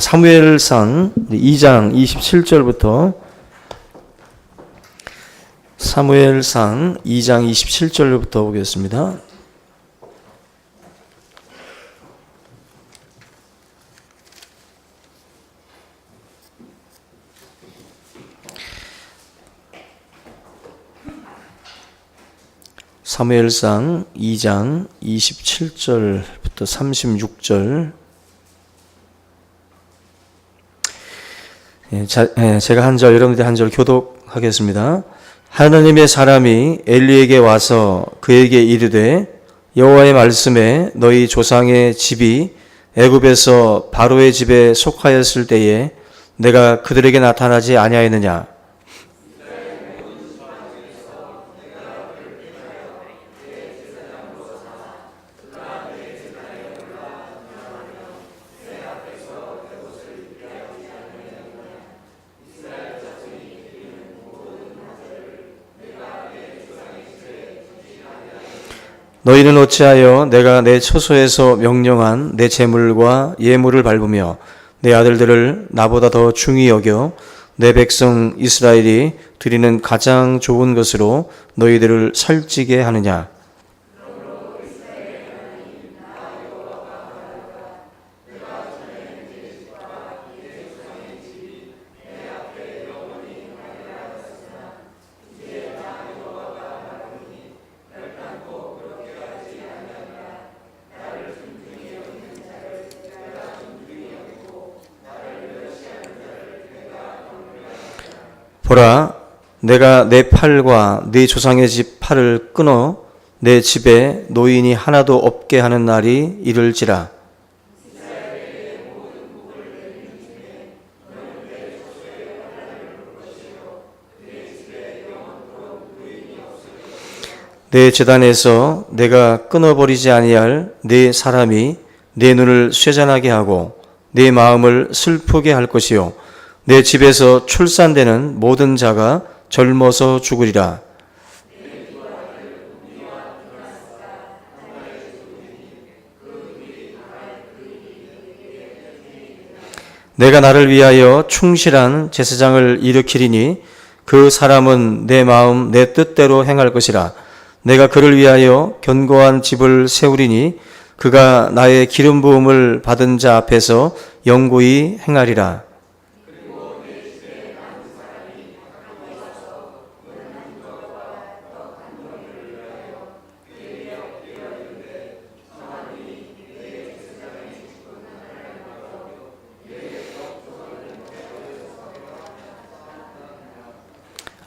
사무엘상 2장 27절부터 사무엘상 2장 27절부터 보겠습니다. 사무엘상 2장 27절부터 36절. 제가 한 절, 여러분들이 한 절 교독하겠습니다. 하나님의 사람이 엘리에게 와서 그에게 이르되 여호와의 말씀에 너희 조상의 집이 애굽에서 바로의 집에 속하였을 때에 내가 그들에게 나타나지 아니하였느냐? 너희는 어찌하여 내가 내 처소에서 명령한 내 제물과 예물을 밟으며 내 아들들을 나보다 더 중히 여겨 내 백성 이스라엘이 드리는 가장 좋은 것으로 너희들을 살찌게 하느냐? 보라, 내가 내 팔과 네 조상의 집 팔을 끊어 내 집에 노인이 하나도 없게 하는 날이 이를지라. 내 제단에서 내가 끊어버리지 아니할 네 사람이 내 눈을 쇠잔하게 하고 네 마음을 슬프게 할 것이요 내 집에서 출산되는 모든 자가 젊어서 죽으리라. 내가 나를 위하여 충실한 제사장을 일으키리니 그 사람은 내 마음 내 뜻대로 행할 것이라. 내가 그를 위하여 견고한 집을 세우리니 그가 나의 기름 부음을 받은 자 앞에서 영구히 행하리라.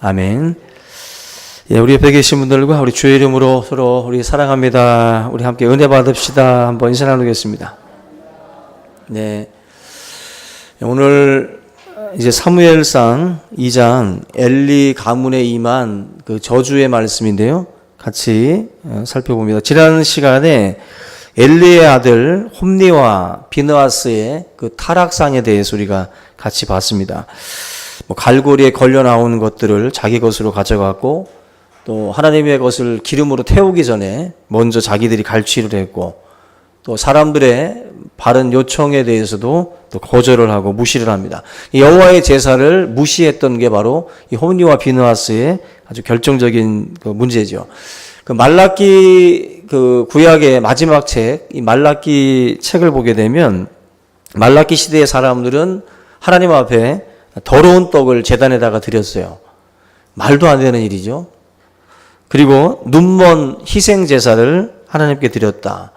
아멘. 예, 우리 옆에 계신 분들과 우리 주의 이름으로 서로 우리 사랑합니다. 우리 함께 은혜 받읍시다. 한번 인사 나누겠습니다. 네. 오늘 이제 사무엘상 2장 엘리 가문에 임한 그 저주의 말씀인데요. 같이 살펴봅니다. 지난 시간에 엘리의 아들 홈니와 비느하스의 그 타락상에 대해서 우리가 같이 봤습니다. 갈고리에 걸려 나오는 것들을 자기 것으로 가져갔고 또 하나님의 것을 기름으로 태우기 전에 먼저 자기들이 갈취를 했고 또 사람들의 바른 요청에 대해서도 또 거절을 하고 무시를 합니다. 여호와의 제사를 무시했던 게 바로 이 홈니와 비느하스의 아주 결정적인 그 문제죠. 그 말라기 그 구약의 마지막 책, 이 말라기 책을 보게 되면 말라기 시대의 사람들은 하나님 앞에 더러운 떡을 제단에다가 드렸어요. 말도 안 되는 일이죠. 그리고 눈먼 희생 제사를 하나님께 드렸다.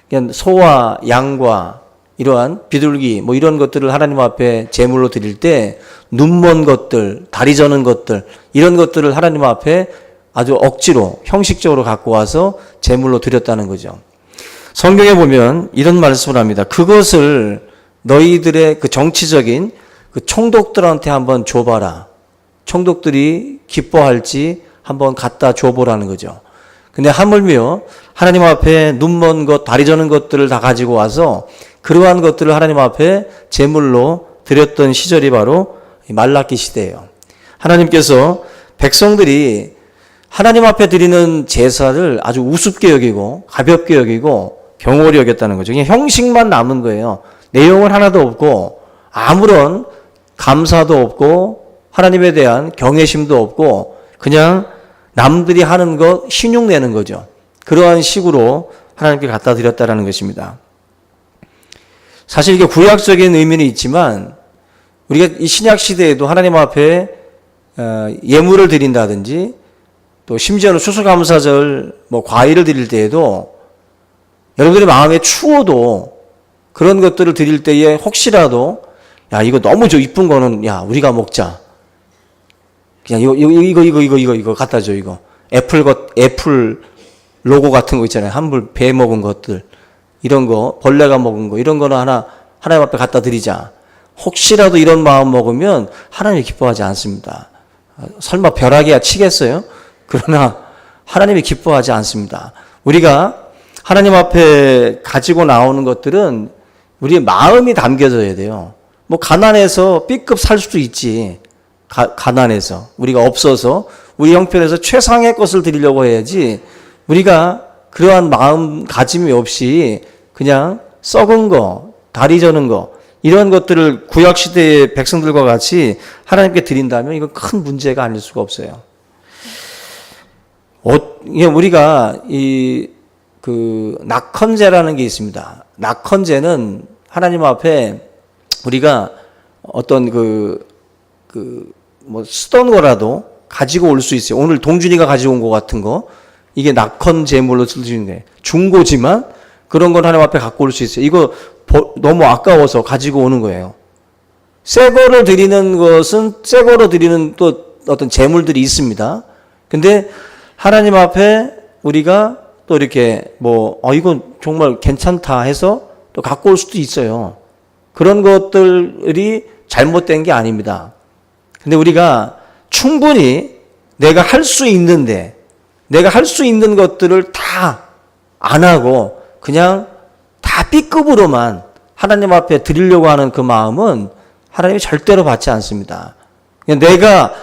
그냥 소와 양과 이러한 비둘기 뭐 이런 것들을 하나님 앞에 제물로 드릴 때 눈먼 것들, 다리 저는 것들 이런 것들을 하나님 앞에 아주 억지로 형식적으로 갖고 와서 제물로 드렸다는 거죠. 성경에 보면 이런 말씀을 합니다. 그것을 너희들의 그 정치적인 그 총독들한테 한번 줘봐라. 총독들이 기뻐할지 한번 갖다 줘보라는 거죠. 근데 하물며 하나님 앞에 눈먼 것, 다리 저는 것들을 다 가지고 와서 그러한 것들을 하나님 앞에 제물로 드렸던 시절이 바로 말라기 시대예요. 하나님께서 백성들이 하나님 앞에 드리는 제사를 아주 우습게 여기고 가볍게 여기고 경홀히 여겼다는 거죠. 그냥 형식만 남은 거예요. 내용은 하나도 없고 아무런 감사도 없고 하나님에 대한 경외심도 없고 그냥 남들이 하는 거 신용내는 거죠. 그러한 식으로 하나님께 갖다 드렸다라는 것입니다. 사실 이게 구약적인 의미는 있지만 우리가 이 신약 시대에도 하나님 앞에 예물을 드린다든지 또 심지어는 추수감사절 과일을 드릴 때에도 여러분들의 마음에 추워도 그런 것들을 드릴 때에 혹시라도 야 이거 너무 이쁜 거는 야 우리가 먹자. 그냥 이거 갖다 줘 이거. 애플 로고 같은 거 있잖아요. 한불 배 먹은 것들 이런 거 벌레가 먹은 거 이런 거는 하나님 앞에 갖다 드리자. 혹시라도 이런 마음 먹으면 하나님이 기뻐하지 않습니다. 설마 벼락이야 치겠어요? 그러나 하나님이 기뻐하지 않습니다. 우리가 하나님 앞에 가지고 나오는 것들은 우리의 마음이 담겨져야 돼요. 가난해서 B급 살 수도 있지. 가난해서 우리가 없어서 우리 형편에서 최상의 것을 드리려고 해야지 우리가 그러한 마음가짐이 없이 그냥 썩은 거, 다리 저는 거 이런 것들을 구약시대의 백성들과 같이 하나님께 드린다면 이건 큰 문제가 아닐 수가 없어요. 우리가 낙헌제라는 게 있습니다. 낙헌제는 하나님 앞에 우리가 어떤 쓰던 거라도 가지고 올 수 있어요. 오늘 동준이가 가지고 온 거 같은 거 이게 낙헌 제물로 쓰는 거예요. 중고지만 그런 건 하나님 앞에 갖고 올 수 있어요. 이거 너무 아까워서 가지고 오는 거예요. 새 거를 드리는 것은 새 거로 드리는 또 어떤 제물들이 있습니다. 근데 하나님 앞에 우리가 또 이렇게 이건 정말 괜찮다 해서 또 갖고 올 수도 있어요. 그런 것들이 잘못된 게 아닙니다. 근데 우리가 충분히 내가 할 수 있는데 내가 할 수 있는 것들을 다 안 하고 그냥 다 B급으로만 하나님 앞에 드리려고 하는 그 마음은 하나님이 절대로 받지 않습니다. 그냥 내가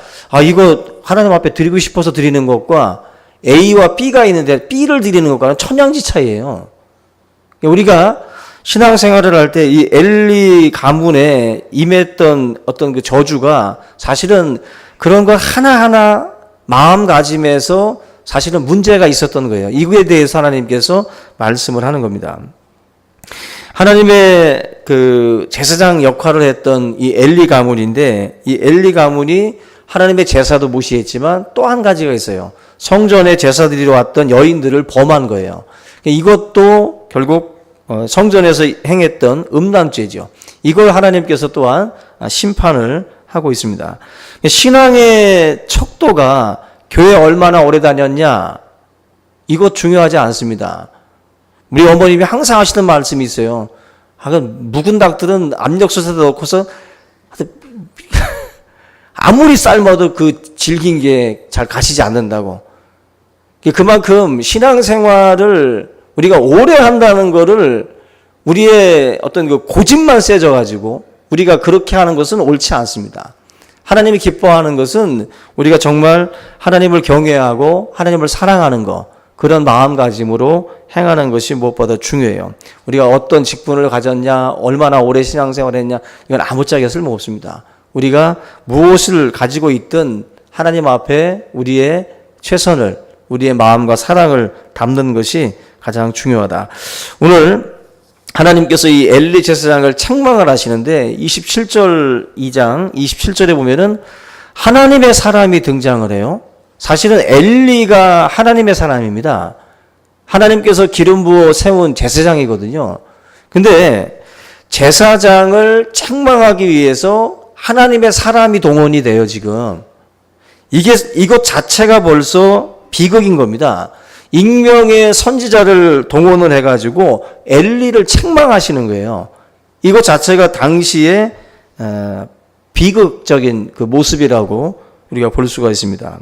이거 하나님 앞에 드리고 싶어서 드리는 것과 A와 B가 있는데 B를 드리는 것과는 천양지 차이예요. 우리가 신앙생활을 할 때 이 엘리 가문에 임했던 어떤 그 저주가 사실은 그런 거 하나하나 마음가짐에서 사실은 문제가 있었던 거예요. 이거에 대해서 하나님께서 말씀을 하는 겁니다. 하나님의 그 제사장 역할을 했던 이 엘리 가문인데 이 엘리 가문이 하나님의 제사도 무시했지만 또 한 가지가 있어요. 성전에 제사 드리러 왔던 여인들을 범한 거예요. 이것도 결국 성전에서 행했던 음란죄죠. 이걸 하나님께서 또한 심판을 하고 있습니다. 신앙의 척도가 교회 얼마나 오래 다녔냐 이것 중요하지 않습니다. 우리 어머님이 항상 하시는 말씀이 있어요. 묵은 닭들은 압력솥에 넣고서 아무리 삶아도 그 질긴 게 잘 가시지 않는다고. 그만큼 신앙생활을 우리가 오래 한다는 거를 우리의 어떤 그 고집만 세져가지고 우리가 그렇게 하는 것은 옳지 않습니다. 하나님이 기뻐하는 것은 우리가 정말 하나님을 경외하고 하나님을 사랑하는 것, 그런 마음가짐으로 행하는 것이 무엇보다 중요해요. 우리가 어떤 직분을 가졌냐, 얼마나 오래 신앙생활을 했냐, 이건 아무짝에 쓸모없습니다. 우리가 무엇을 가지고 있든 하나님 앞에 우리의 최선을, 우리의 마음과 사랑을 담는 것이 가장 중요하다. 오늘 하나님께서 이 엘리 제사장을 책망을 하시는데 27절 2장 27절에 보면은 하나님의 사람이 등장을 해요. 사실은 엘리가 하나님의 사람입니다. 하나님께서 기름 부어 세운 제사장이거든요. 근데 제사장을 책망하기 위해서 하나님의 사람이 동원이 돼요, 지금. 이것 자체가 벌써 비극인 겁니다. 익명의 선지자를 동원을 해가지고 엘리를 책망하시는 거예요. 이것 자체가 당시에 비극적인 그 모습이라고 우리가 볼 수가 있습니다.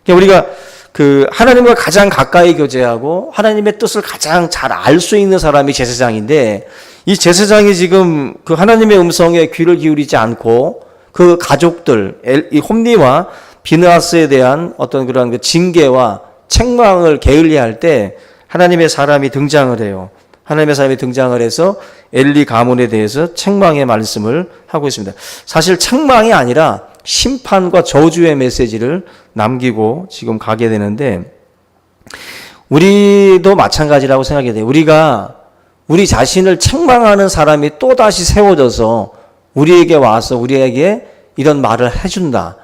우리가 그 하나님과 가장 가까이 교제하고 하나님의 뜻을 가장 잘 알 수 있는 사람이 제사장인데 이 제사장이 지금 그 하나님의 음성에 귀를 기울이지 않고 그 가족들, 이 홈리와 비느하스에 대한 어떤 그런 그 징계와 책망을 게을리할 때 하나님의 사람이 등장을 해요. 하나님의 사람이 등장을 해서 엘리 가문에 대해서 책망의 말씀을 하고 있습니다. 사실 책망이 아니라 심판과 저주의 메시지를 남기고 지금 가게 되는데, 우리도 마찬가지라고 생각이 돼요. 우리가 우리 자신을 책망하는 사람이 또다시 세워져서 우리에게 와서 우리에게 이런 말을 해준다.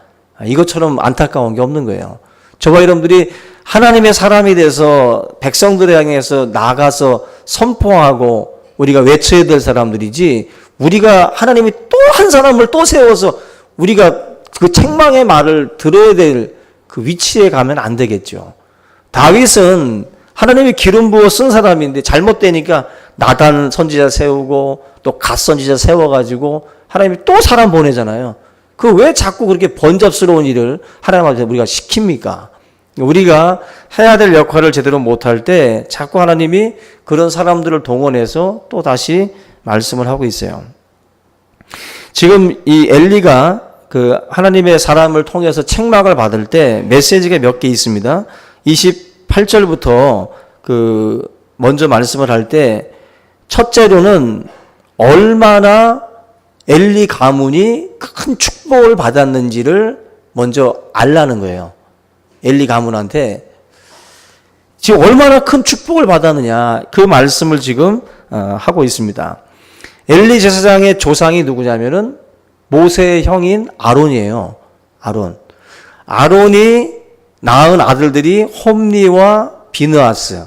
이것처럼 안타까운 게 없는 거예요. 저와 여러분들이 하나님의 사람이 돼서 백성들을 향해서 나가서 선포하고 우리가 외쳐야 될 사람들이지, 우리가 하나님이 또 한 사람을 또 세워서 우리가 그 책망의 말을 들어야 될 그 위치에 가면 안 되겠죠. 다윗은 하나님이 기름 부어 쓴 사람인데 잘못되니까 나단 선지자 세우고 또 갓 선지자 세워가지고 하나님이 또 사람 보내잖아요. 그 왜 자꾸 그렇게 번잡스러운 일을 하나님한테 우리가 시킵니까? 우리가 해야 될 역할을 제대로 못할 때 자꾸 하나님이 그런 사람들을 동원해서 또 다시 말씀을 하고 있어요. 지금 이 엘리가 그 하나님의 사람을 통해서 책망을 받을 때 메시지가 몇 개 있습니다. 28절부터 그 먼저 말씀을 할 때, 첫째로는 얼마나 엘리 가문이 큰 축복을 받았는지를 먼저 알라는 거예요. 엘리 가문한테 지금 얼마나 큰 축복을 받았느냐, 그 말씀을 지금 하고 있습니다. 엘리 제사장의 조상이 누구냐면은 모세의 형인 아론이에요. 아론이 낳은 아들들이 홈리와 비느하스,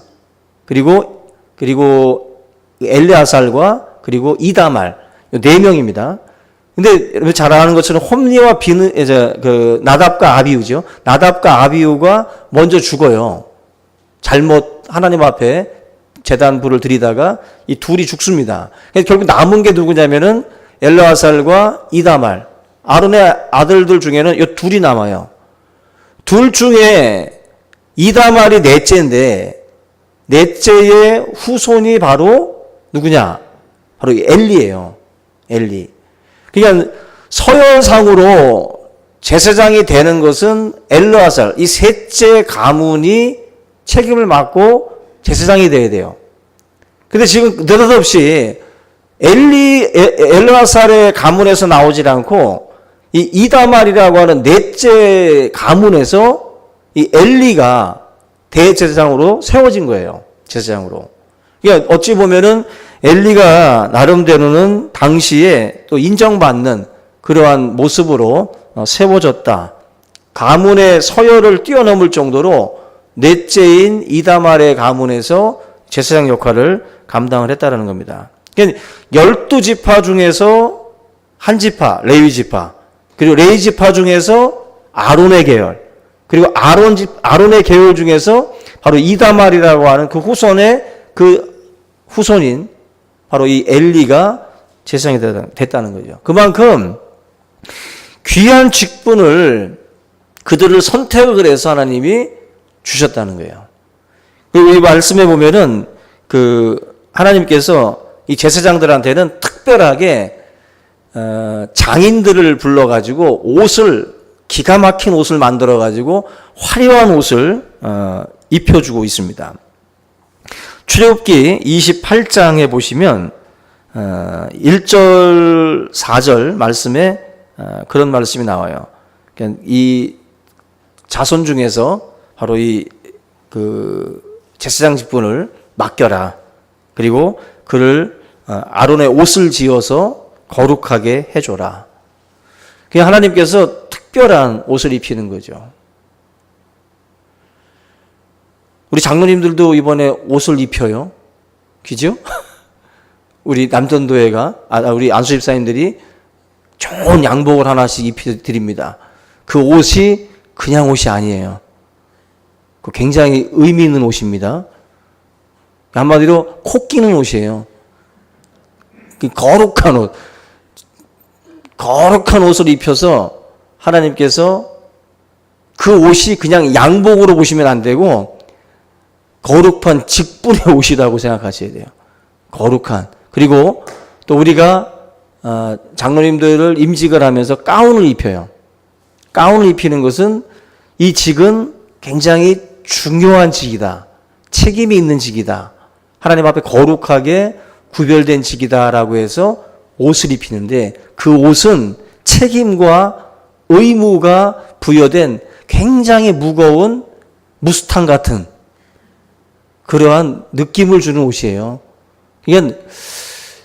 그리고 엘리아살과 그리고 이다말, 4명입니다. 근데 잘 아는 것처럼 홈리와 나답과 아비우죠. 나답과 아비우가 먼저 죽어요. 잘못 하나님 앞에 제단 불을 들이다가 이 둘이 죽습니다. 그래서 결국 남은 게 누구냐면은 엘르아살과 이다말, 아론의 아들들 중에는 이 둘이 남아요. 둘 중에 이다말이 넷째인데, 넷째의 후손이 바로 누구냐? 바로 엘리예요. 엘리. 그러니까 서열상으로 제사장이 되는 것은 엘르아살, 이 셋째 가문이 책임을 맡고 제사장이 돼야 돼요. 근데 지금 느닷없이 엘르아살의 가문에서 나오질 않고 이 이다말이라고 하는 넷째 가문에서 이 엘리가 대제사장으로 세워진 거예요. 제사장으로. 그러니까 어찌 보면은 엘리가 나름대로는 당시에 또 인정받는 그러한 모습으로 세워졌다. 가문의 서열을 뛰어넘을 정도로 넷째인 이다말의 가문에서 제사장 역할을 감당을 했다는 겁니다. 그러니까 12지파 중에서 한 지파, 레위 지파, 그리고 레위 지파 중에서 아론의 계열, 그리고 아론의 계열 중에서 바로 이다말이라고 하는 그 후손인 바로 이 엘리가 제사장이 됐다는 거죠. 그만큼 귀한 직분을 그들을 선택을 해서 하나님이 주셨다는 거예요. 그리고 이 말씀에 보면은 하나님께서 이 제사장들한테는 특별하게 장인들을 불러가지고 기가 막힌 옷을 만들어가지고 화려한 옷을 입혀주고 있습니다. 출애굽기 28장에 보시면 1절 4절 말씀에 그런 말씀이 나와요. 그러니까 이 자손 중에서 바로 제사장 직분을 맡겨라. 그리고 그를 아론의 옷을 지어서 거룩하게 해줘라. 그냥 하나님께서 특별한 옷을 입히는 거죠. 우리 장로님들도 이번에 옷을 입혀요. 그죠? 우리 남전도회가, 우리 안수 집사님들이 좋은 양복을 하나씩 입혀드립니다. 그 옷이 그냥 옷이 아니에요. 그 굉장히 의미 있는 옷입니다. 한마디로 코 끼는 옷이에요. 거룩한 옷을 입혀서 하나님께서 그 옷이 그냥 양복으로 보시면 안 되고 거룩한 직분의 옷이라고 생각하셔야 돼요. 거룩한. 그리고 또 우리가 장로님들을 임직을 하면서 가운을 입혀요. 가운을 입히는 것은 이 직은 굉장히 중요한 직이다. 책임이 있는 직이다. 하나님 앞에 거룩하게 구별된 직이다라고 해서 옷을 입히는데 그 옷은 책임과 의무가 부여된 굉장히 무거운 무스탕 같은 그러한 느낌을 주는 옷이에요. 이건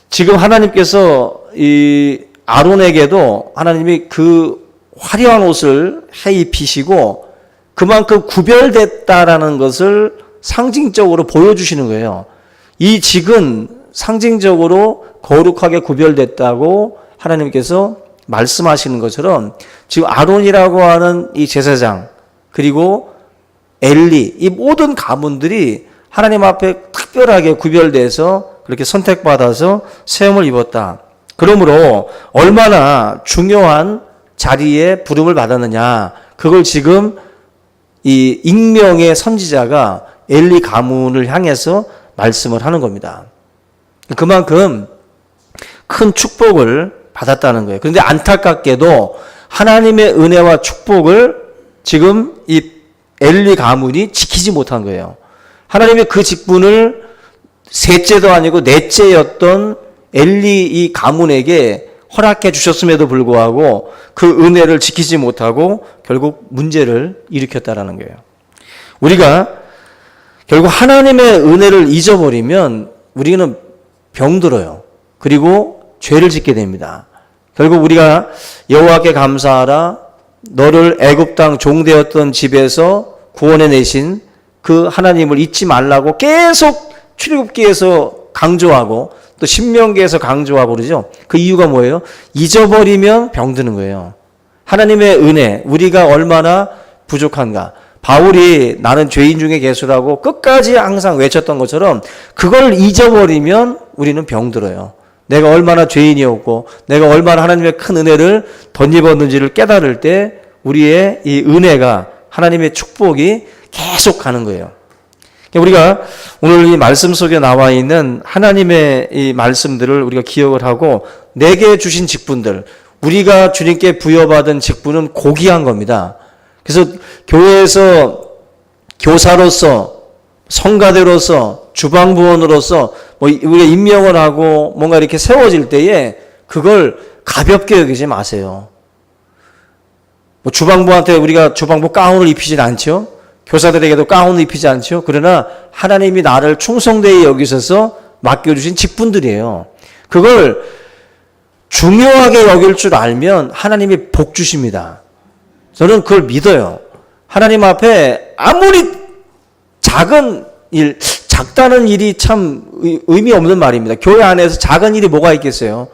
지금 하나님께서 이 아론에게도 하나님이 그 화려한 옷을 해 입히시고 그만큼 구별됐다라는 것을 상징적으로 보여주시는 거예요. 이 직은 상징적으로 거룩하게 구별됐다고 하나님께서 말씀하시는 것처럼 지금 아론이라고 하는 이 제사장 그리고 엘리 이 모든 가문들이 하나님 앞에 특별하게 구별돼서 그렇게 선택받아서 세움을 입었다. 그러므로 얼마나 중요한 자리에 부름을 받았느냐. 그걸 지금 이 익명의 선지자가 엘리 가문을 향해서 말씀을 하는 겁니다. 그만큼 큰 축복을 받았다는 거예요. 그런데 안타깝게도 하나님의 은혜와 축복을 지금 이 엘리 가문이 지키지 못한 거예요. 하나님의 그 직분을 셋째도 아니고 넷째였던 엘리 이 가문에게 허락해 주셨음에도 불구하고 그 은혜를 지키지 못하고 결국 문제를 일으켰다라는 거예요. 우리가 결국 하나님의 은혜를 잊어버리면 우리는 병들어요. 그리고 죄를 짓게 됩니다. 결국 우리가 여호와께 감사하라 너를 애굽 땅 종되었던 집에서 구원해 내신 그 하나님을 잊지 말라고 계속 출애굽기에서 강조하고 또 신명기에서 강조하고 그러죠. 그 이유가 뭐예요? 잊어버리면 병드는 거예요. 하나님의 은혜, 우리가 얼마나 부족한가. 바울이 나는 죄인 중에 괴수라고 끝까지 항상 외쳤던 것처럼 그걸 잊어버리면 우리는 병들어요. 내가 얼마나 죄인이었고 내가 얼마나 하나님의 큰 은혜를 덧입었는지를 깨달을 때 우리의 이 은혜가 하나님의 축복이 계속 가는 거예요. 우리가 오늘 이 말씀 속에 나와 있는 하나님의 이 말씀들을 우리가 기억을 하고 내게 주신 직분들, 우리가 주님께 부여받은 직분은 고귀한 겁니다. 그래서 교회에서 교사로서, 성가대로서, 주방부원으로서 우리가 임명을 하고 뭔가 이렇게 세워질 때에 그걸 가볍게 여기지 마세요. 주방부한테 우리가 주방부 가운을 입히진 않죠. 교사들에게도 가운을 입히지 않죠. 그러나 하나님이 나를 충성되이 여기셔서 맡겨주신 직분들이에요. 그걸 중요하게 여길 줄 알면 하나님이 복 주십니다. 저는 그걸 믿어요. 하나님 앞에 아무리 작은 일, 작다는 일이 참 의미 없는 말입니다. 교회 안에서 작은 일이 뭐가 있겠어요?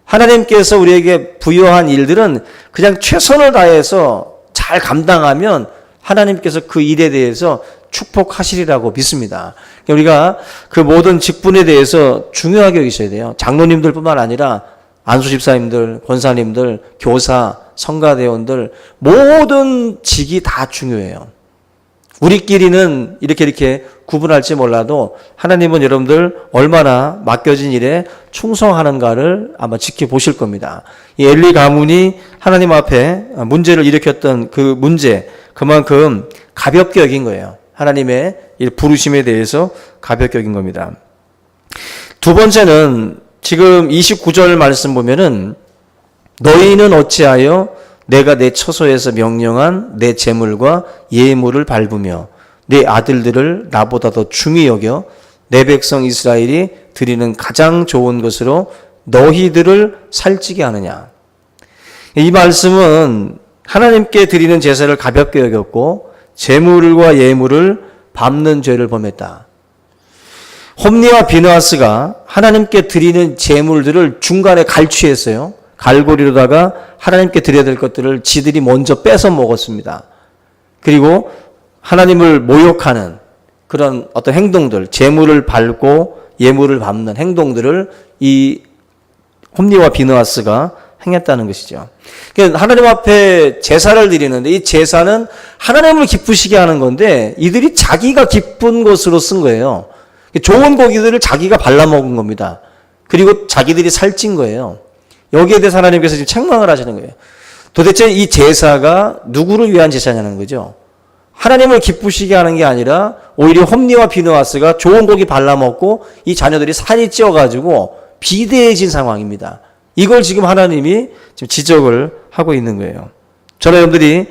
하나님께서 우리에게 부여한 일들은 그냥 최선을 다해서 잘 감당하면 하나님께서 그 일에 대해서 축복하시리라고 믿습니다. 우리가 그 모든 직분에 대해서 중요하게 여기셔야 돼요. 장로님들뿐만 아니라 안수 집사님들, 권사님들, 교사, 성가대원들 모든 직이 다 중요해요. 우리끼리는 이렇게 구분할지 몰라도 하나님은 여러분들 얼마나 맡겨진 일에 충성하는가를 아마 지켜보실 겁니다. 이 엘리 가문이 하나님 앞에 문제를 일으켰던 그 문제, 그만큼 가볍게 여긴 거예요. 하나님의 부르심에 대해서 가볍게 여긴 겁니다. 두 번째는 지금 29절 말씀 보면은 너희는 어찌하여 내가 내 처소에서 명령한 내 재물과 예물을 밟으며 내 아들들을 나보다 더 중히 여겨 내 백성 이스라엘이 드리는 가장 좋은 것으로 너희들을 살찌게 하느냐. 이 말씀은 하나님께 드리는 제사를 가볍게 여겼고 재물과 예물을 밟는 죄를 범했다. 홈리와 비느하스가 하나님께 드리는 제물들을 중간에 갈취했어요. 갈고리로다가 하나님께 드려야 될 것들을 지들이 먼저 뺏어 먹었습니다. 그리고 하나님을 모욕하는 그런 어떤 행동들, 제물을 밟고 예물을 밟는 행동들을 이 홈리와 비느하스가 행했다는 것이죠. 그러니까 하나님 앞에 제사를 드리는데 이 제사는 하나님을 기쁘시게 하는 건데 이들이 자기가 기쁜 것으로 쓴 거예요. 좋은 고기들을 자기가 발라먹은 겁니다. 그리고 자기들이 살찐 거예요. 여기에 대해서 하나님께서 지금 책망을 하시는 거예요. 도대체 이 제사가 누구를 위한 제사냐는 거죠. 하나님을 기쁘시게 하는 게 아니라 오히려 홈리와 비느하스가 좋은 고기 발라먹고 이 자녀들이 살이 찌어가지고 비대해진 상황입니다. 이걸 지금 하나님이 지금 지적을 하고 있는 거예요. 저는 여러분들이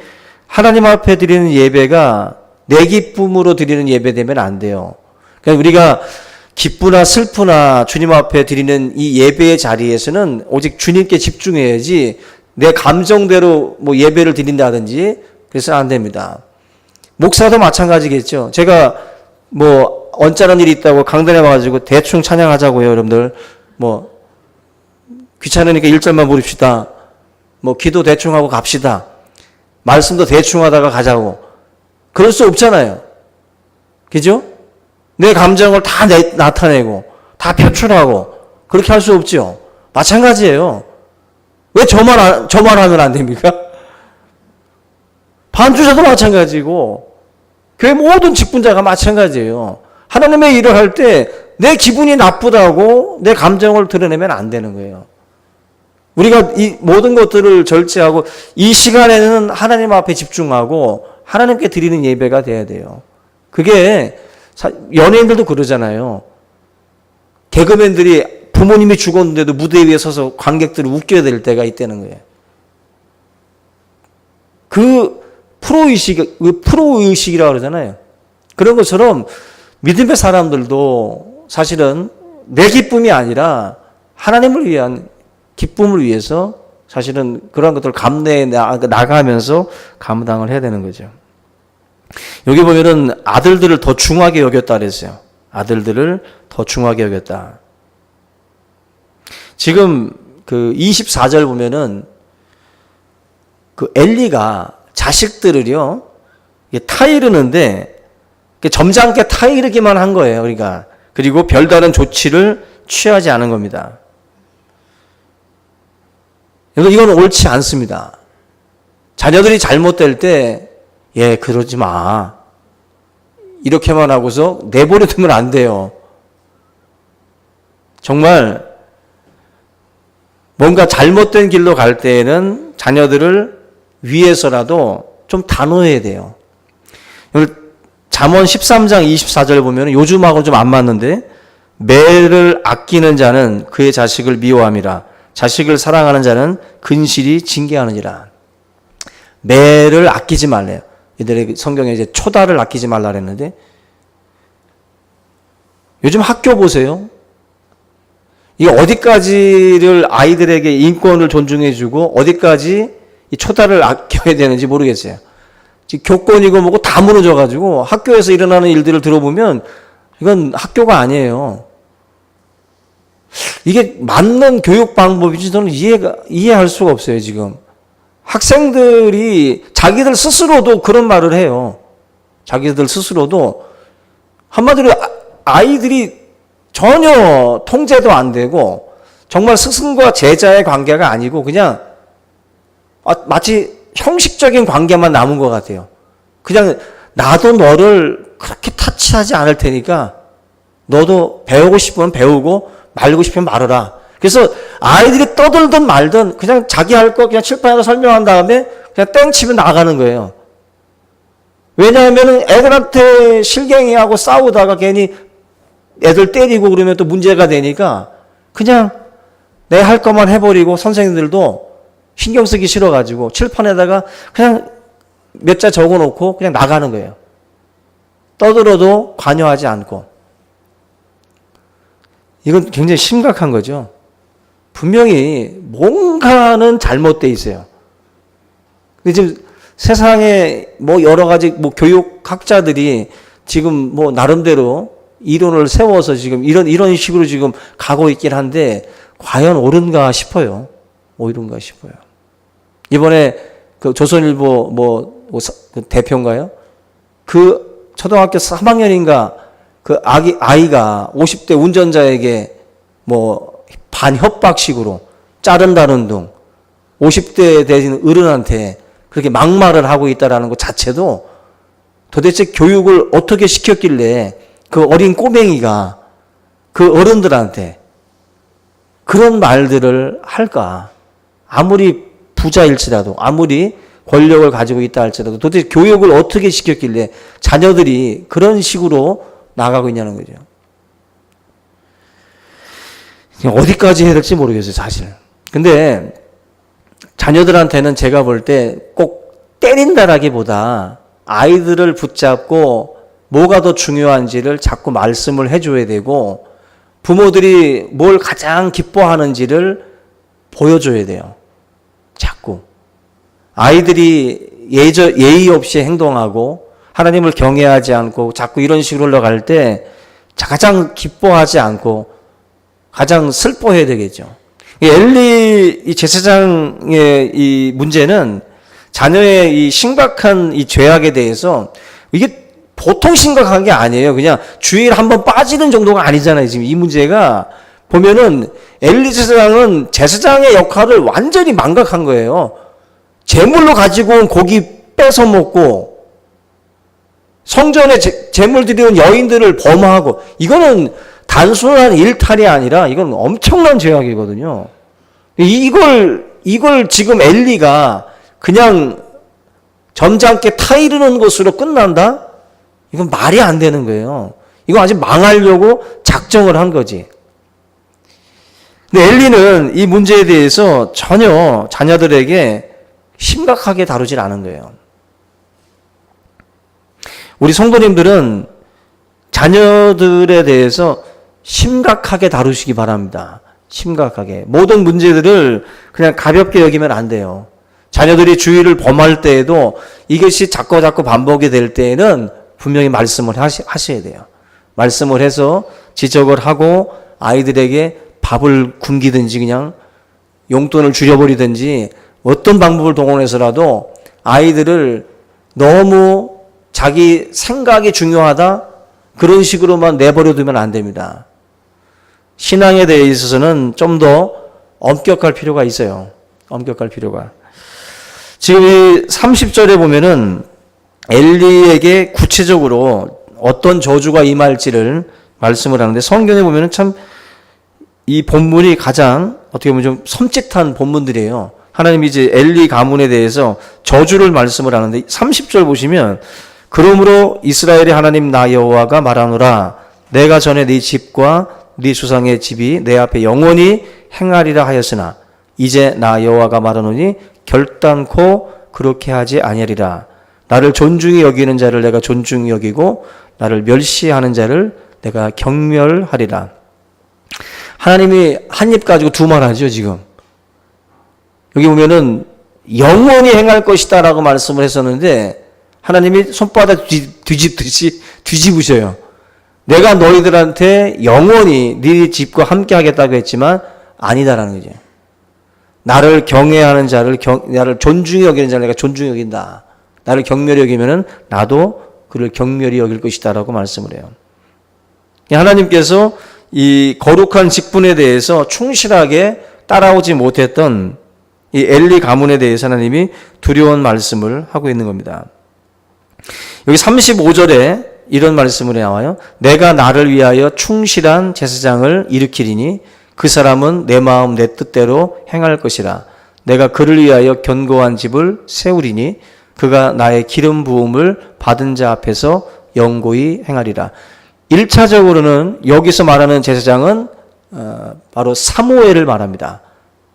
하나님 앞에 드리는 예배가 내 기쁨으로 드리는 예배 되면 안 돼요. 그러니까 우리가 기쁘나 슬프나 주님 앞에 드리는 이 예배의 자리에서는 오직 주님께 집중해야지 내 감정대로 뭐 예배를 드린다든지 그래서 안 됩니다. 목사도 마찬가지겠죠. 제가 뭐 언짢은 일이 있다고 강단에 와가지고 대충 찬양하자고요, 여러분들. 뭐 귀찮으니까 1절만 부릅시다. 뭐 기도 대충 하고 갑시다. 말씀도 대충 하다가 가자고. 그럴 수 없잖아요. 그죠? 내 감정을 다 나타내고 다 표출하고 그렇게 할 수 없죠. 마찬가지예요. 왜 저만 하면 안 됩니까? 반주자도 마찬가지고 교회 모든 직분자가 마찬가지예요. 하나님의 일을 할 때 내 기분이 나쁘다고 내 감정을 드러내면 안 되는 거예요. 우리가 이 모든 것들을 절제하고 이 시간에는 하나님 앞에 집중하고 하나님께 드리는 예배가 돼야 돼요. 그게 연예인들도 그러잖아요. 개그맨들이 부모님이 죽었는데도 무대 위에 서서 관객들을 웃겨야 될 때가 있다는 거예요. 그 프로의식이라고 그러잖아요. 그런 것처럼 믿음의 사람들도 사실은 내 기쁨이 아니라 하나님을 위한 기쁨을 위해서 사실은 그런 것들을 감내해 나가면서 감당을 해야 되는 거죠. 여기 보면은 아들들을 더 중하게 여겼다 그랬어요. 아들들을 더 중하게 여겼다. 지금 그 24절 보면은 그 엘리가 자식들을요, 타이르는데 점잖게 타이르기만 한 거예요. 그러니까 그리고 별다른 조치를 취하지 않은 겁니다. 이건 옳지 않습니다. 자녀들이 잘못될 때, 그러지 마. 이렇게만 하고서 내버려 두면 안 돼요. 정말 뭔가 잘못된 길로 갈 때에는 자녀들을 위해서라도 좀 단호해야 돼요. 잠언 13장 24절 보면 요즘하고는 좀 안 맞는데, 매를 아끼는 자는 그의 자식을 미워함이라. 자식을 사랑하는 자는 근실이 징계하느니라. 매를 아끼지 말래요. 이들의 성경에 이제 초다를 아끼지 말라 그랬는데, 요즘 학교 보세요. 이게 어디까지를 아이들에게 인권을 존중해주고 어디까지 이 초다를 아껴야 되는지 모르겠어요. 지금 교권이고 뭐고 다 무너져가지고 학교에서 일어나는 일들을 들어보면 이건 학교가 아니에요. 이게 맞는 교육 방법인지 저는 이해할 수가 없어요, 지금. 학생들이 자기들 스스로도 그런 말을 해요. 자기들 스스로도. 한마디로 아이들이 전혀 통제도 안 되고 정말 스승과 제자의 관계가 아니고 그냥 마치 형식적인 관계만 남은 것 같아요. 그냥 나도 너를 그렇게 타치하지 않을 테니까 너도 배우고 싶으면 배우고 말고 싶으면 말하라. 그래서 아이들이 떠들든 말든 그냥 자기 할 거 그냥 칠판에다 설명한 다음에 그냥 땡 치면 나가는 거예요. 왜냐하면 애들한테 실갱이하고 싸우다가 괜히 애들 때리고 그러면 또 문제가 되니까 그냥 내 할 것만 해버리고 선생님들도 신경 쓰기 싫어가지고 칠판에다가 그냥 몇 자 적어놓고 그냥 나가는 거예요. 떠들어도 관여하지 않고. 이건 굉장히 심각한 거죠. 분명히 뭔가는 잘못돼 있어요. 근데 지금 세상에 뭐 여러 가지 뭐 교육학자들이 지금 뭐 나름대로 이론을 세워서 지금 이런 식으로 지금 가고 있긴 한데 과연 옳은가 싶어요. 옳은가 싶어요. 이번에 그 조선일보 그 대표인가요? 그 초등학교 3학년인가 그 아이가 50대 운전자에게 뭐 반협박식으로 자른다는 둥 50대 되신 어른한테 그렇게 막말을 하고 있다라는 것 자체도 도대체 교육을 어떻게 시켰길래 그 어린 꼬맹이가 그 어른들한테 그런 말들을 할까? 아무리 부자일지라도 아무리 권력을 가지고 있다 할지라도 도대체 교육을 어떻게 시켰길래 자녀들이 그런 식으로 나가고 있냐는 거죠. 어디까지 해야 될지 모르겠어요, 사실. 근데 자녀들한테는 제가 볼 때 꼭 때린다라기보다 아이들을 붙잡고 뭐가 더 중요한지를 자꾸 말씀을 해줘야 되고 부모들이 뭘 가장 기뻐하는지를 보여줘야 돼요. 자꾸. 아이들이 예의 없이 행동하고 하나님을 경외하지 않고 자꾸 이런 식으로 흘러갈 때 가장 기뻐하지 않고 가장 슬퍼해야 되겠죠. 엘리 이 제사장의 이 문제는 자녀의 이 심각한 이 죄악에 대해서 이게 보통 심각한 게 아니에요. 그냥 주일 한번 빠지는 정도가 아니잖아요. 지금 이 문제가 보면은 엘리 제사장은 제사장의 역할을 완전히 망각한 거예요. 제물로 가지고 온 고기 뺏어 먹고 성전에 제물 드리는 여인들을 범하고 이거는 단순한 일탈이 아니라 이건 엄청난 죄악이거든요. 이걸 지금 엘리가 그냥 점잖게 타이르는 것으로 끝난다? 이건 말이 안 되는 거예요. 이거 아직 망하려고 작정을 한 거지. 근데 엘리는 이 문제에 대해서 전혀 자녀들에게 심각하게 다루질 않은 거예요. 우리 성도님들은 자녀들에 대해서 심각하게 다루시기 바랍니다. 심각하게. 모든 문제들을 그냥 가볍게 여기면 안 돼요. 자녀들이 주의를 범할 때에도 이것이 자꾸 반복이 될 때에는 분명히 말씀을 하셔야 돼요. 말씀을 해서 지적을 하고 아이들에게 밥을 굶기든지 그냥 용돈을 줄여버리든지 어떤 방법을 동원해서라도 아이들을 너무 자기 생각이 중요하다 그런 식으로만 내버려 두면 안 됩니다. 신앙에 대해 있어서는 좀 더 엄격할 필요가 있어요. 엄격할 필요가. 지금 이 30절에 보면은 엘리에게 구체적으로 어떤 저주가 임할지를 말씀을 하는데 성경에 보면은 참 이 본문이 가장 어떻게 보면 좀 섬찟한 본문들이에요. 하나님이 이제 엘리 가문에 대해서 저주를 말씀을 하는데 30절 보시면 그러므로 이스라엘의 하나님 나 여호와가 말하노라 내가 전에 네 집과 네 조상의 집이 내 앞에 영원히 행하리라 하였으나 이제 나 여호와가 말하노니 결단코 그렇게 하지 아니하리라. 나를 존중히 여기는 자를 내가 존중히 여기고 나를 멸시하는 자를 내가 경멸하리라. 하나님이 한 입 가지고 두 말 하죠, 지금. 여기 보면은 영원히 행할 것이다 라고 말씀을 했었는데 하나님이 손바닥 뒤집듯이 뒤집으셔요. 내가 너희들한테 영원히 네 집과 함께 하겠다고 했지만 아니다라는 거죠. 나를 경외하는 자를 나를 존중히 여기는 자를 내가 존중히 여긴다. 나를 경멸히 여기면은 나도 그를 경멸히 여길 것이다라고 말씀을 해요. 하나님께서 이 거룩한 직분에 대해서 충실하게 따라오지 못했던 이 엘리 가문에 대해서 하나님이 두려운 말씀을 하고 있는 겁니다. 여기 35절에 이런 말씀으로 나와요. 내가 나를 위하여 충실한 제사장을 일으키리니 그 사람은 내 마음 내 뜻대로 행할 것이라. 내가 그를 위하여 견고한 집을 세우리니 그가 나의 기름 부음을 받은 자 앞에서 영고히 행하리라. 1차적으로는 여기서 말하는 제사장은 바로 사무엘을 말합니다.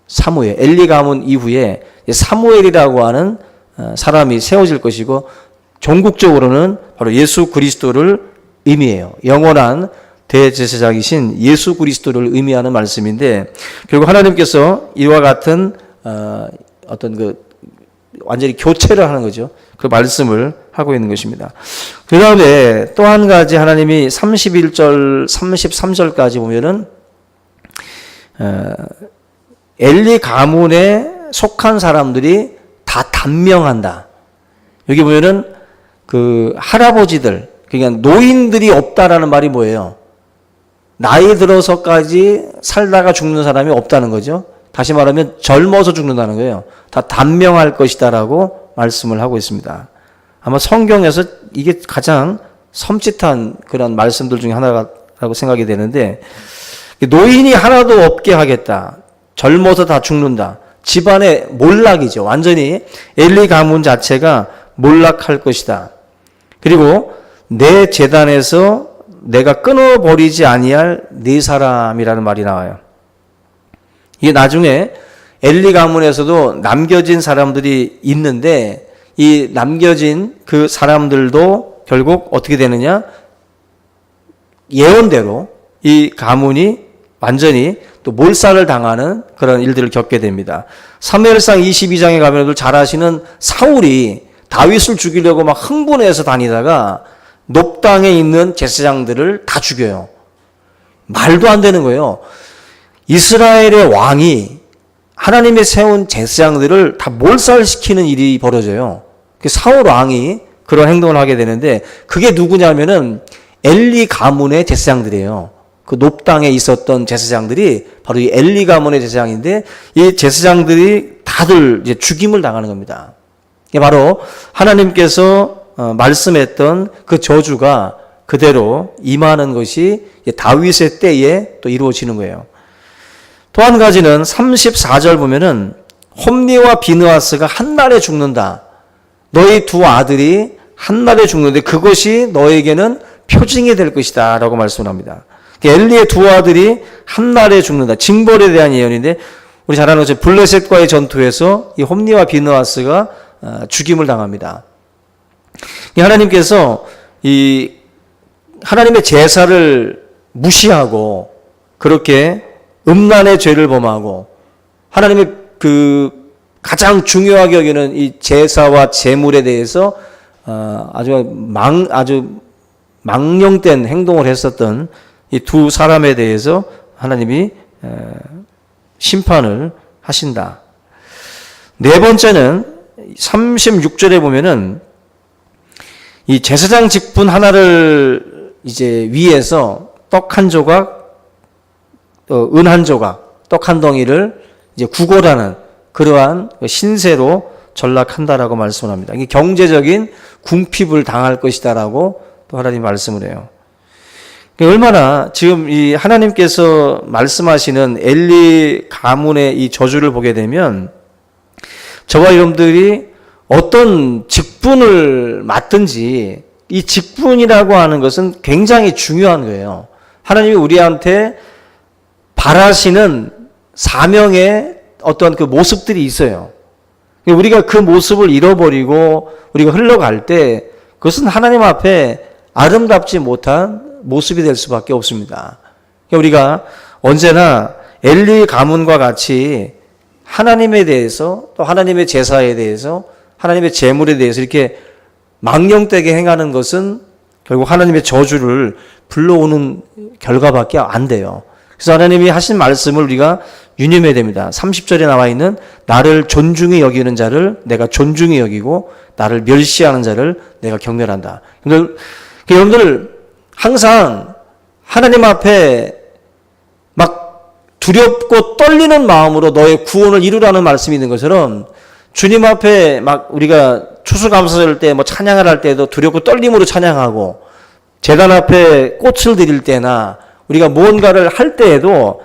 사무엘, 엘리 가문 이후에 사무엘이라고 하는 사람이 세워질 것이고 종국적으로는 바로 예수 그리스도를 의미해요. 영원한 대제사장이신 예수 그리스도를 의미하는 말씀인데 결국 하나님께서 이와 같은 어떤 그 완전히 교체를 하는 거죠. 그 말씀을 하고 있는 것입니다. 그 다음에 또 한 가지 하나님이 31절, 33절까지 보면은 엘리 가문에 속한 사람들이 다 단명한다. 여기 보면은 그 할아버지들, 그러니까 노인들이 없다라는 말이 뭐예요? 나이 들어서까지 살다가 죽는 사람이 없다는 거죠. 다시 말하면 젊어서 죽는다는 거예요. 다 단명할 것이다라고 말씀을 하고 있습니다. 아마 성경에서 이게 가장 섬찟한 그런 말씀들 중에 하나라고 생각이 되는데 노인이 하나도 없게 하겠다. 젊어서 다 죽는다. 집안의 몰락이죠. 완전히 엘리 가문 자체가 몰락할 것이다. 그리고 내 제단에서 내가 끊어버리지 아니할 네 사람이라는 말이 나와요. 이게 나중에 엘리 가문에서도 남겨진 사람들이 있는데 이 남겨진 그 사람들도 결국 어떻게 되느냐? 예언대로 이 가문이 완전히 또 몰살을 당하는 그런 일들을 겪게 됩니다. 사무엘상 22장에 가면 잘 아시는 사울이 다윗을 죽이려고 막 흥분해서 다니다가 높당에 있는 제사장들을 다 죽여요. 말도 안 되는 거예요. 이스라엘의 왕이 하나님의 세운 제사장들을 다 몰살시키는 일이 벌어져요. 사울 왕이 그런 행동을 하게 되는데 그게 누구냐면은 엘리 가문의 제사장들이에요. 그 높당에 있었던 제사장들이 바로 이 엘리 가문의 제사장인데 이 제사장들이 다들 이제 죽임을 당하는 겁니다. 이게 바로 하나님께서 말씀했던 그 저주가 그대로 임하는 것이 다윗의 때에 또 이루어지는 거예요. 또 한 가지는 34절 보면은 홈리와 비느하스가 한날에 죽는다. 너희 두 아들이 한날에 죽는데 그것이 너에게는 표징이 될 것이다 라고 말씀을 합니다. 엘리의 두 아들이 한날에 죽는다. 징벌에 대한 예언인데 우리 잘 아는 것처럼 블레셋과의 전투에서 이 홈리와 비느하스가 죽임을 당합니다. 하나님께서 이 하나님의 제사를 무시하고 그렇게 음란의 죄를 범하고 하나님의 그 가장 중요하게 여기는 이 제사와 제물에 대해서 아주 망령된 행동을 했었던 이 두 사람에 대해서 하나님이 심판을 하신다. 네 번째는 36절에 보면은 이 제사장 직분 하나를 이제 위에서 떡 한 조각, 은 한 조각, 떡 한 덩이를 이제 구걸하는 그러한 신세로 전락한다라고 말씀을 합니다. 이게 경제적인 궁핍을 당할 것이다라고 또 하나님 말씀을 해요. 얼마나 지금 이 하나님께서 말씀하시는 엘리 가문의 이 저주를 보게 되면 저와 여러분들이 어떤 직분을 맡든지 이 직분이라고 하는 것은 굉장히 중요한 거예요. 하나님이 우리한테 바라시는 사명의 어떤 그 모습들이 있어요. 우리가 그 모습을 잃어버리고 우리가 흘러갈 때 그것은 하나님 앞에 아름답지 못한 모습이 될 수밖에 없습니다. 우리가 언제나 엘리 가문과 같이 하나님에 대해서 또 하나님의 제사에 대해서 하나님의 제물에 대해서 이렇게 망령되게 행하는 것은 결국 하나님의 저주를 불러오는 결과밖에 안 돼요. 그래서 하나님이 하신 말씀을 우리가 유념해야 됩니다. 30절에 나와 있는 나를 존중히 여기는 자를 내가 존중히 여기고 나를 멸시하는 자를 내가 경멸한다. 여러분들 항상 하나님 앞에 막 두렵고 떨리는 마음으로 너의 구원을 이루라는 말씀이 있는 것처럼 주님 앞에 막 우리가 추수감사절 때 뭐 찬양을 할 때도 두렵고 떨림으로 찬양하고 제단 앞에 꽃을 드릴 때나 우리가 무언가를 할 때에도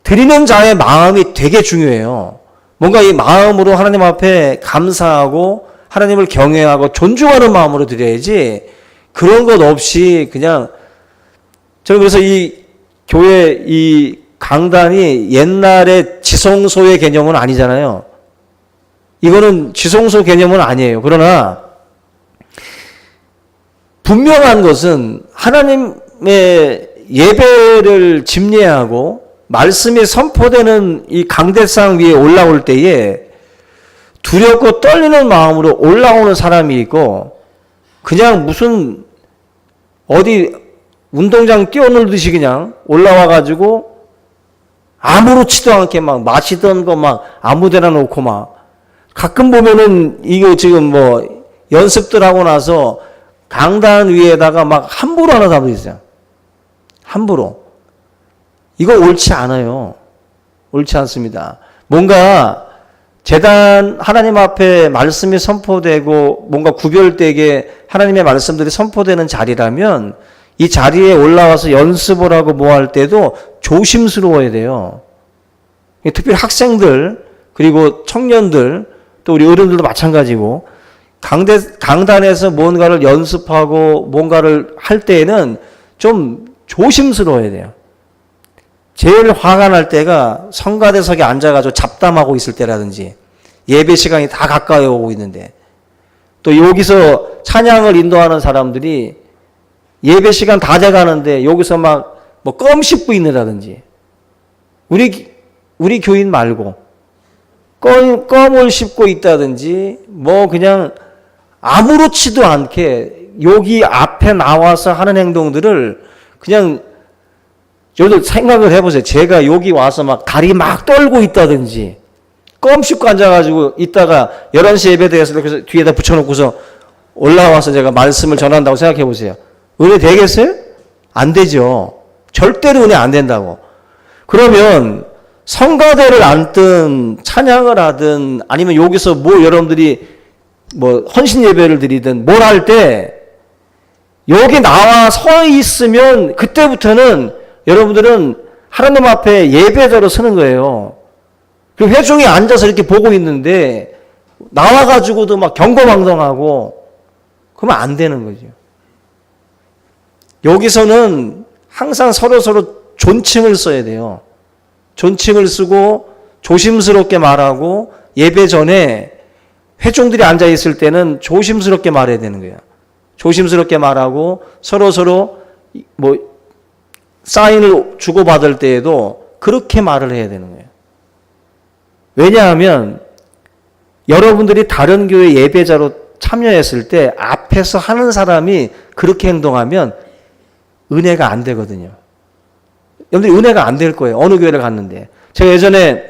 드리는 자의 마음이 되게 중요해요. 뭔가 이 마음으로 하나님 앞에 감사하고 하나님을 경외하고 존중하는 마음으로 드려야지 그런 것 없이 그냥 저는 그래서 이 교회 이 강단이 옛날에 지성소의 개념은 아니잖아요. 이거는 지성소 개념은 아니에요. 그러나 분명한 것은 하나님의 예배를 집례하고 말씀이 선포되는 이 강대상 위에 올라올 때에 두렵고 떨리는 마음으로 올라오는 사람이 있고 그냥 무슨 어디 운동장 뛰어놀듯이 그냥 올라와가지고 아무렇지도 않게 막 마시던 거 막 아무데나 놓고 막 가끔 보면은 이거 지금 뭐 연습들 하고 나서 강단 위에다가 막 함부로 하나 담고 있어요. 함부로. 이거 옳지 않아요. 옳지 않습니다. 뭔가 제단 하나님 앞에 말씀이 선포되고 뭔가 구별되게 하나님의 말씀들이 선포되는 자리라면 이 자리에 올라와서 연습을 하고 뭐 할 때도 조심스러워야 돼요. 특별히 학생들 그리고 청년들, 또 우리 어른들도 마찬가지고, 강단에서 뭔가를 연습하고 뭔가를 할 때에는 좀 조심스러워야 돼요. 제일 화가 날 때가 성가대석에 앉아가지고 잡담하고 있을 때라든지, 예배 시간이 다 가까이 오고 있는데, 또 여기서 찬양을 인도하는 사람들이 예배 시간 다 돼가는데 여기서 막 뭐 껌 씹고 있느라든지, 우리 교인 말고 껌을 씹고 있다든지, 뭐 그냥 아무렇지도 않게 여기 앞에 나와서 하는 행동들을 그냥, 저도 생각을 해보세요. 제가 여기 와서 막 다리 막 떨고 있다든지, 껌 씹고 앉아가지고 있다가 11시 예배드려서 그래서 뒤에다 붙여놓고서 올라와서 제가 말씀을 전한다고 생각해 보세요. 은혜 되겠어요? 안 되죠. 절대로 은혜 안 된다고. 그러면 성가대를 앉든 찬양을 하든 아니면 여기서 뭐 여러분들이 뭐 헌신 예배를 드리든 뭘 할 때 여기 나와 서 있으면 그때부터는 여러분들은 하나님 앞에 예배자로 서는 거예요. 그 회중이 앉아서 이렇게 보고 있는데 나와가지고도 막 경거망동하고 그러면 안 되는 거죠. 여기서는 항상 서로 존칭을 써야 돼요. 존칭을 쓰고 조심스럽게 말하고, 예배 전에 회중들이 앉아 있을 때는 조심스럽게 말해야 되는 거예요. 조심스럽게 말하고 서로 뭐 사인을 주고받을 때에도 그렇게 말을 해야 되는 거예요. 왜냐하면 여러분들이 다른 교회 예배자로 참여했을 때 앞에서 하는 사람이 그렇게 행동하면 은혜가 안 되거든요. 여러분들이 은혜가 안 될 거예요. 어느 교회를 갔는데. 제가 예전에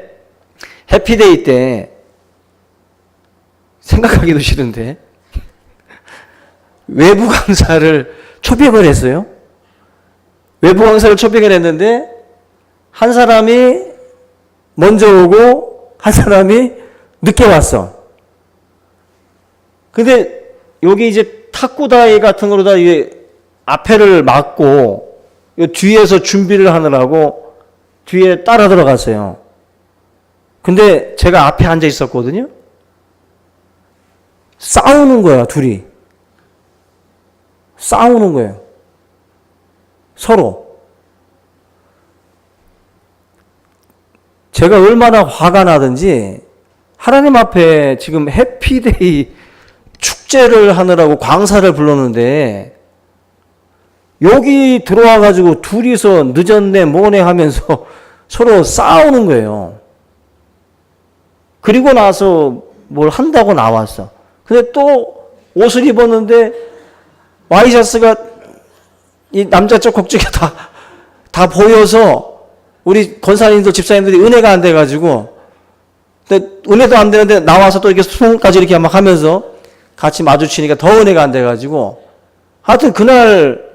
해피데이 때, 생각하기도 싫은데, 외부 강사를 초빙을 했어요. 외부 강사를 초빙을 했는데 한 사람이 먼저 오고 한 사람이 늦게 왔어. 근데 여기 이제 탁구다이 같은 거로다 이게 앞에를 막고 뒤에서 준비를 하느라고 뒤에 따라 들어갔어요. 근데 제가 앞에 앉아 있었거든요. 싸우는 거야, 둘이. 싸우는 거예요. 서로. 제가 얼마나 화가 나든지 하나님 앞에 지금 해피데이 축제를 하느라고 광사를 불렀는데 여기 들어와가지고 둘이서 늦었네 뭐네 하면서 서로 싸우는 거예요. 그리고 나서 뭘 한다고 나왔어. 근데 또 옷을 입었는데 와이셔츠가 이 남자 쪽 곡쪽에 다 보여서 우리 권사님들 집사님들이 은혜가 안 돼가지고, 근데 은혜도 안 되는데 나와서 또 이렇게 수능까지 이렇게 막 하면서 같이 마주치니까 더 은혜가 안 돼가지고, 하여튼 그날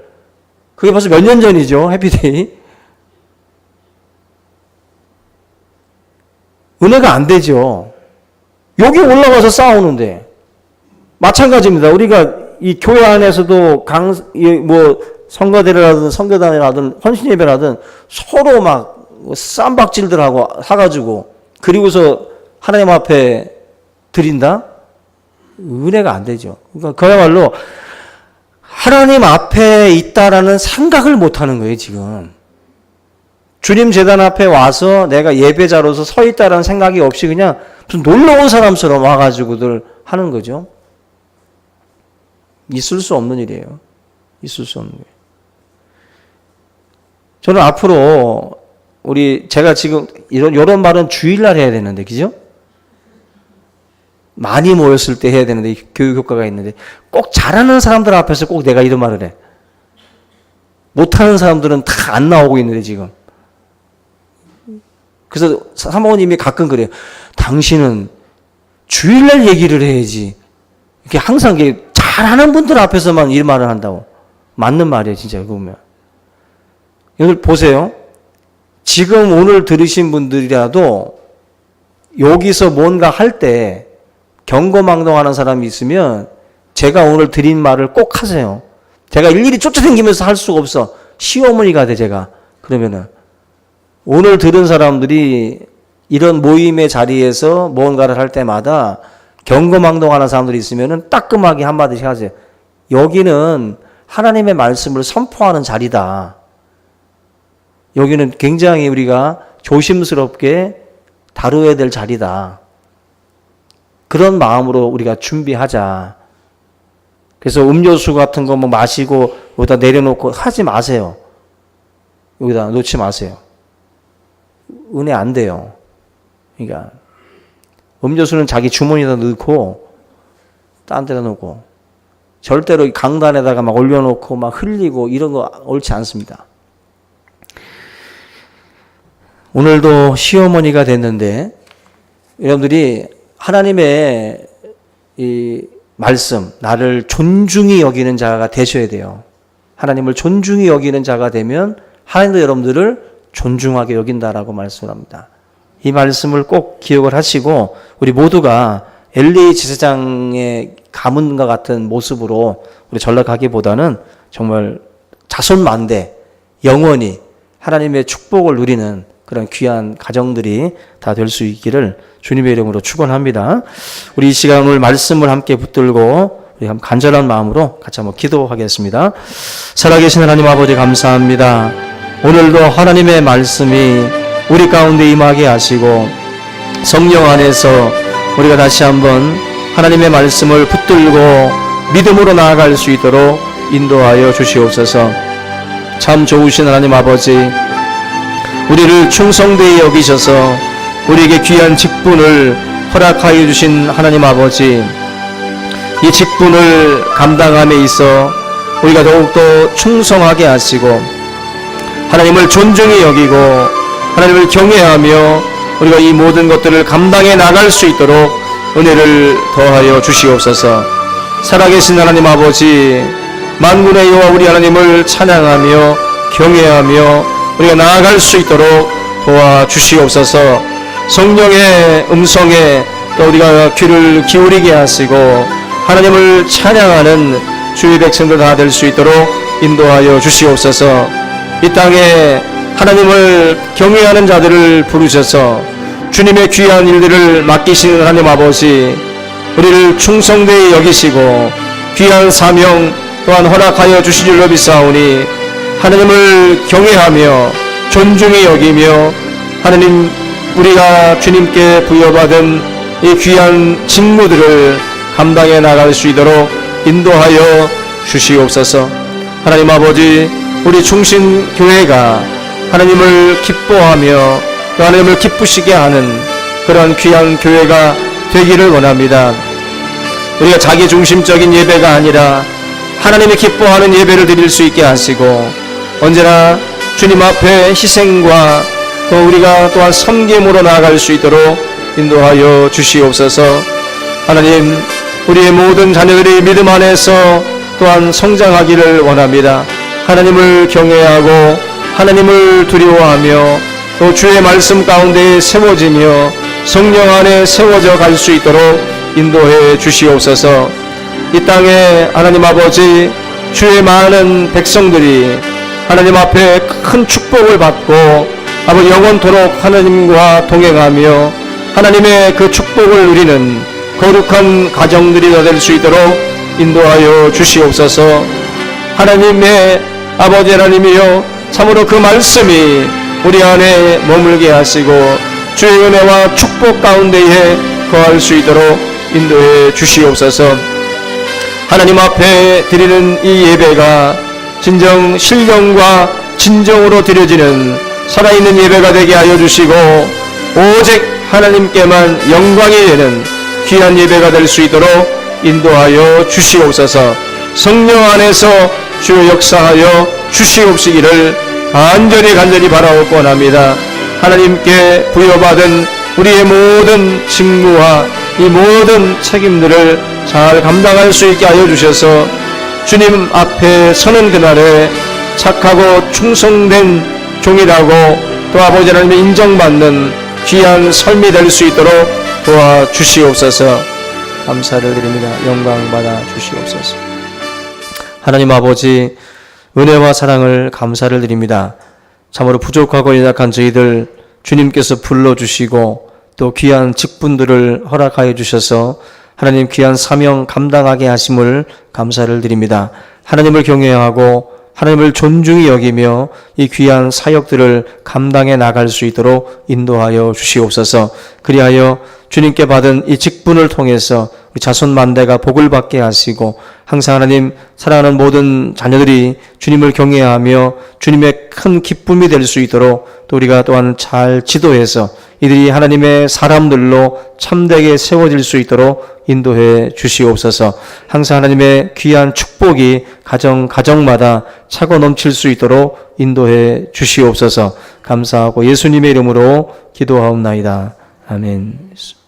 그게 벌써 몇 년 전이죠. 해피데이. 은혜가 안 되죠. 여기 올라가서 싸우는데 마찬가지입니다. 우리가 이 교회 안에서도 성가대를 하든 성교단을 하든 헌신예배를 하든 서로 막 쌈박질들하고 사가지고 그리고서 하나님 앞에 드린다? 은혜가 안 되죠. 그러니까 그야말로 하나님 앞에 있다라는 생각을 못 하는 거예요, 지금. 주님 제단 앞에 와서 내가 예배자로서 서 있다라는 생각이 없이 그냥 무슨 놀러 온 사람처럼 와가지고들 하는 거죠. 있을 수 없는 일이에요. 있을 수 없는 거예요. 저는 앞으로 제가 지금 이런 말은 주일날 해야 되는데, 그죠? 많이 모였을 때 해야 되는데, 교육 효과가 있는데, 꼭 잘하는 사람들 앞에서 꼭 내가 이런 말을 해. 못하는 사람들은 다 안 나오고 있는데, 지금. 그래서 사모님이 가끔 그래요. 당신은 주일날 얘기를 해야지. 이렇게 항상 잘하는 분들 앞에서만 이 말을 한다고. 맞는 말이에요, 진짜, 그거 보면. 여러분, 보세요. 지금 오늘 들으신 분들이라도 여기서 뭔가 할 때 경거망동하는 사람이 있으면 제가 오늘 드린 말을 꼭 하세요. 제가 일일이 쫓아다니면서 할 수가 없어. 시어머니가 돼, 제가. 그러면은. 오늘 들은 사람들이 이런 모임의 자리에서 뭔가를 할 때마다 경거망동하는 사람들이 있으면 따끔하게 한마디씩 하세요. 여기는 하나님의 말씀을 선포하는 자리다. 여기는 굉장히 우리가 조심스럽게 다루어야 될 자리다. 그런 마음으로 우리가 준비하자. 그래서 음료수 같은 거 뭐 마시고 여기다 내려놓고 하지 마세요. 여기다 놓지 마세요. 은혜 안 돼요. 그러니까 음료수는 자기 주머니에다 넣고 딴 데다 놓고 절대로 강단에다가 막 올려놓고 막 흘리고 이런 거 옳지 않습니다. 오늘도 시어머니가 됐는데 여러분들이 하나님의 이 말씀, 나를 존중히 여기는 자가 되셔야 돼요. 하나님을 존중히 여기는 자가 되면 하나님도 여러분들을 존중하게 여긴다라고 말씀을 합니다. 이 말씀을 꼭 기억을 하시고 우리 모두가 엘리 제사장의 가문과 같은 모습으로 우리 전락하기보다는 정말 자손만대 영원히 하나님의 축복을 누리는 그런 귀한 가정들이 다 될 수 있기를 주님의 이름으로 축원합니다. 우리 이 시간 오늘 말씀을 함께 붙들고 우리 한번 간절한 마음으로 같이 한번 기도하겠습니다. 살아계신 하나님 아버지 감사합니다. 오늘도 하나님의 말씀이 우리 가운데 임하게 하시고 성령 안에서 우리가 다시 한번 하나님의 말씀을 붙들고 믿음으로 나아갈 수 있도록 인도하여 주시옵소서. 참 좋으신 하나님 아버지, 우리를 충성되이 여기셔서 우리에게 귀한 직분을 허락하여 주신 하나님 아버지, 이 직분을 감당함에 있어 우리가 더욱더 충성하게 하시고 하나님을 존중히 여기고 하나님을 경외하며 우리가 이 모든 것들을 감당해 나갈 수 있도록 은혜를 더하여 주시옵소서. 살아계신 하나님 아버지, 만군의 여호와 우리 하나님을 찬양하며 경외하며 우리가 나아갈 수 있도록 도와주시옵소서. 성령의 음성에 또 우리가 귀를 기울이게 하시고 하나님을 찬양하는 주의 백성들 다 될 수 있도록 인도하여 주시옵소서. 이 땅에 하나님을 경외하는 자들을 부르셔서 주님의 귀한 일들을 맡기시는 하나님 아버지, 우리를 충성되이 여기시고 귀한 사명 또한 허락하여 주신 줄로 믿사오니 하나님을 경외하며 존중히 여기며 하나님, 우리가 주님께 부여받은 이 귀한 직무들을 감당해 나갈 수 있도록 인도하여 주시옵소서. 하나님 아버지, 우리 충신교회가 하나님을 기뻐하며 또 하나님을 기쁘시게 하는 그런 귀한 교회가 되기를 원합니다. 우리가 자기 중심적인 예배가 아니라 하나님이 기뻐하는 예배를 드릴 수 있게 하시고 언제나 주님 앞에 희생과 또 우리가 또한 섬김으로 나아갈 수 있도록 인도하여 주시옵소서. 하나님, 우리의 모든 자녀들이 믿음 안에서 또한 성장하기를 원합니다. 하나님을 경외하고 하나님을 두려워하며 또 주의 말씀 가운데 세워지며 성령 안에 세워져 갈 수 있도록 인도해 주시옵소서. 이 땅에 하나님 아버지, 주의 많은 백성들이 하나님 앞에 큰 축복을 받고 아버지 영원토록 하나님과 동행하며 하나님의 그 축복을 누리는 거룩한 가정들이 될 수 있도록 인도하여 주시옵소서. 하나님의 아버지 하나님이여, 참으로 그 말씀이 우리 안에 머물게 하시고 주의 은혜와 축복 가운데에 거할 수 있도록 인도해 주시옵소서. 하나님 앞에 드리는 이 예배가 진정 신령과 진정으로 드려지는 살아있는 예배가 되게 하여 주시고 오직 하나님께만 영광이 되는 귀한 예배가 될 수 있도록 인도하여 주시옵소서. 성령 안에서 주여 역사하여 주시옵시기를 간절히 바라옵고 원합니다. 하나님께 부여받은 우리의 모든 직무와 이 모든 책임들을 잘 감당할 수 있게 하여 주셔서 주님 앞에 서는 그날에 착하고 충성된 종이라고 또 아버지 하나님의 인정받는 귀한 삶이 될 수 있도록 도와주시옵소서. 감사를 드립니다. 영광 받아 주시옵소서. 하나님 아버지, 은혜와 사랑을 감사를 드립니다. 참으로 부족하고 연약한 저희들 주님께서 불러주시고 또 귀한 직분들을 허락하여 주셔서 하나님 귀한 사명 감당하게 하심을 감사를 드립니다. 하나님을 경외하고 하나님을 존중히 여기며 이 귀한 사역들을 감당해 나갈 수 있도록 인도하여 주시옵소서. 그리하여 주님께 받은 이 직분을 통해서 우리 자손 만대가 복을 받게 하시고 항상 하나님 사랑하는 모든 자녀들이 주님을 경외하며 주님의 큰 기쁨이 될 수 있도록 또 우리가 또한 잘 지도해서 이들이 하나님의 사람들로 참되게 세워질 수 있도록 인도해 주시옵소서. 항상 하나님의 귀한 축복이 가정마다 차고 넘칠 수 있도록 인도해 주시옵소서. 감사하고 예수님의 이름으로 기도하옵나이다. 아멘.